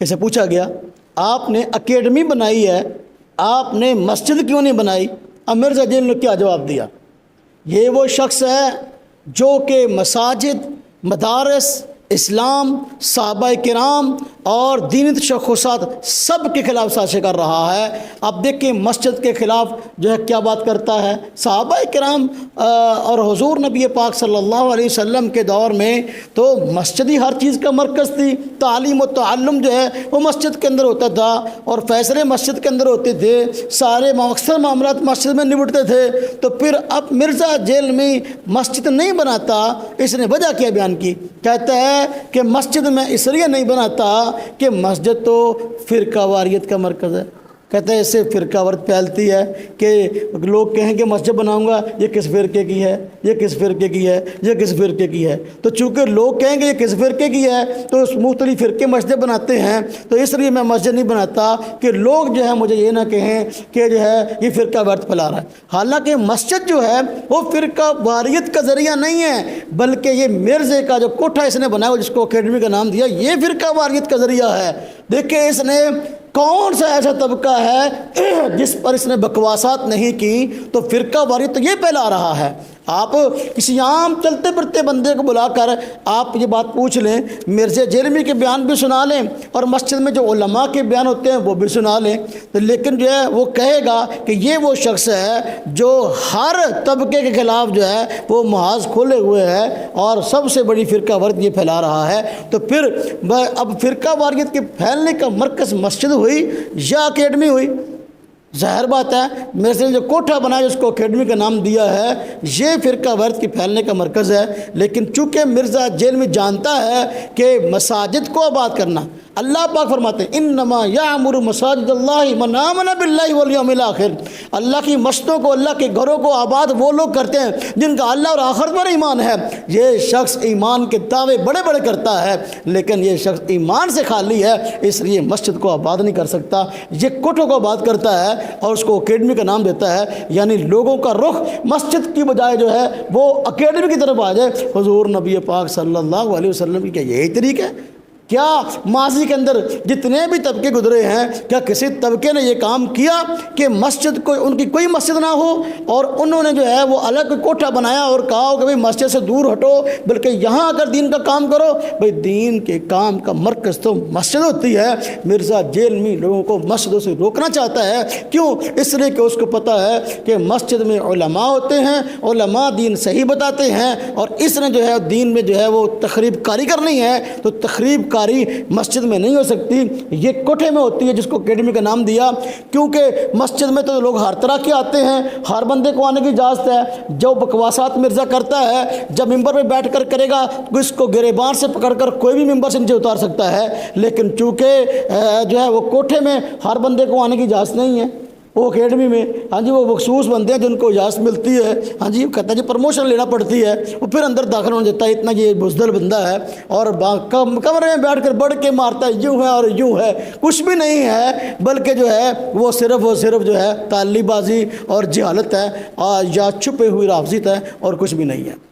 اسے پوچھا گیا آپ نے اکیڈمی بنائی ہے، آپ نے مسجد کیوں نہیں بنائی؟ اب مرزا جیل نے کیا جواب دیا؟ یہ وہ شخص ہے جو کہ مساجد، مدارس، اسلام، صحابہ کرام اور دینی تشخصات سب کے خلاف سازشیں کر رہا ہے۔ اب دیکھیں مسجد کے خلاف جو ہے کیا بات کرتا ہے۔ صحابہ کرام اور حضور نبی پاک صلی اللہ علیہ وسلم کے دور میں تو مسجد ہی ہر چیز کا مرکز تھی، تعلیم و تعلم جو ہے وہ مسجد کے اندر ہوتا تھا، اور فیصلے مسجد کے اندر ہوتے تھے، سارے اکثر معاملات مسجد میں نمٹتے تھے۔ تو پھر اب مرزا جیل میں مسجد نہیں بناتا، اس نے وجہ کیا بیان کی؟ کہتا ہے کہ مسجد میں اس لیے نہیں بناتا کہ مسجد تو فرقہ واریت کا مرکز ہے۔ کہتا ہے اس سے فرقہ واریت پھیلتی ہے کہ لوگ کہیں کہ مسجد بناؤں گا، یہ کس فرقے کی ہے، یہ کس فرقے کی ہے، یہ کس فرقے کی ہے۔ تو چونکہ لوگ کہیں گے یہ کس فرقے کی ہے تو اس مختلف فرقے مسجد بناتے ہیں، تو اس لیے میں مسجد نہیں بناتا کہ لوگ جو ہے مجھے یہ نہ کہیں کہ جو ہے یہ فرقہ واریت پھیلا رہا ہے۔ حالانکہ مسجد جو ہے وہ فرقہ واریت کا ذریعہ نہیں ہے، بلکہ یہ مرزے کا جو کوٹھا اس نے بنایا جس کو اکیڈمی کا نام دیا، یہ فرقہ واریت کا ذریعہ ہے۔ دیکھیں اس نے کون سا ایسا طبقہ ہے جس پر اس نے بکواسات نہیں کی، تو فرقہ واریت تو یہ پھیلا رہا ہے۔ آپ کسی عام چلتے پھرتے بندے کو بلا کر آپ یہ بات پوچھ لیں، مرزا جیلمی کے بیان بھی سنا لیں اور مسجد میں جو علماء کے بیان ہوتے ہیں وہ بھی سنا لیں، لیکن جو ہے وہ کہے گا کہ یہ وہ شخص ہے جو ہر طبقے کے خلاف جو ہے وہ محاذ کھولے ہوئے ہے اور سب سے بڑی فرقہ واریت یہ پھیلا رہا ہے۔ تو پھر اب فرقہ واریت کے پھیلنے کا مرکز مسجد ہوئی یا اکیڈمی ہوئی؟ ظاہر بات ہے مرزا نے جو کوٹھا بنایا جس کو اکیڈمی کا نام دیا ہے یہ فرقہ واریت کے پھیلنے کا مرکز ہے۔ لیکن چونکہ مرزا جیل میں جانتا ہے کہ مساجد کو آباد کرنا، اللہ پاک فرماتے ہیں انما یعمر مساجد اللہ من آمن باللہ والیوم الآخر، اللہ کی مسجدوں کو، اللہ کے گھروں کو آباد وہ لوگ کرتے ہیں جن کا اللہ اور آخرت پر ایمان ہے۔ یہ شخص ایمان کے دعوے بڑے بڑے کرتا ہے لیکن یہ شخص ایمان سے خالی ہے، اس لیے مسجد کو آباد نہیں کر سکتا، یہ کوٹھوں کو آباد کرتا ہے اور اس کو اکیڈمی کا نام دیتا ہے۔ یعنی لوگوں کا رخ مسجد کی بجائے جو ہے وہ اکیڈمی کی طرف آ جائے۔ حضور نبی پاک صلی اللہ علیہ وسلم کی کیا یہی طریقہ ہے؟ کیا ماضی کے اندر جتنے بھی طبقے گزرے ہیں کیا کسی طبقے نے یہ کام کیا کہ مسجد کو ان کی کوئی مسجد نہ ہو اور انہوں نے جو ہے وہ الگ کوٹھا بنایا اور کہا ہو کہ بھئی مسجد سے دور ہٹو بلکہ یہاں اگر دین کا کام کرو؟ بھئی دین کے کام کا مرکز تو مسجد ہوتی ہے۔ مرزا جیل میں لوگوں کو مسجدوں سے روکنا چاہتا ہے، کیوں؟ اس لیے کہ اس کو پتہ ہے کہ مسجد میں علماء ہوتے ہیں، علماء دین صحیح بتاتے ہیں، اور اس نے جو ہے دین میں جو ہے وہ تخریب کاری کرنی ہے تو تخریب کاری مسجد میں نہیں ہو سکتی، یہ کوٹھے میں ہوتی ہے جس کو اکیڈمی کا نام دیا۔ کیونکہ مسجد میں تو لوگ ہر طرح کے آتے ہیں، ہر بندے کو آنے کی اجازت ہے۔ جو بکواسات مرزا کرتا ہے جب ممبر پہ بیٹھ کر کرے گا تو اس کو گریبان سے پکڑ کر کوئی بھی ممبر سے نیچے اتار سکتا ہے، لیکن چونکہ جو ہے وہ کوٹھے میں ہر بندے کو آنے کی اجازت نہیں ہے، وہ اکیڈمی میں ہاں جی وہ مخصوص بندے ہیں جن کو اجازت ملتی ہے، ہاں جی کہتا ہے جی پرموشن لینا پڑتی ہے، وہ پھر اندر داخل ہونے دیتا ہے، اتنا یہ بزدل بندہ ہے اور کمرے میں بیٹھ کر بڑھ کے مارتا ہے یوں ہے اور یوں ہے، کچھ بھی نہیں ہے، بلکہ جو ہے وہ صرف جو ہے تالی بازی اور جہالت ہے یا چھپے ہوئی رافضیت ہے اور کچھ بھی نہیں ہے۔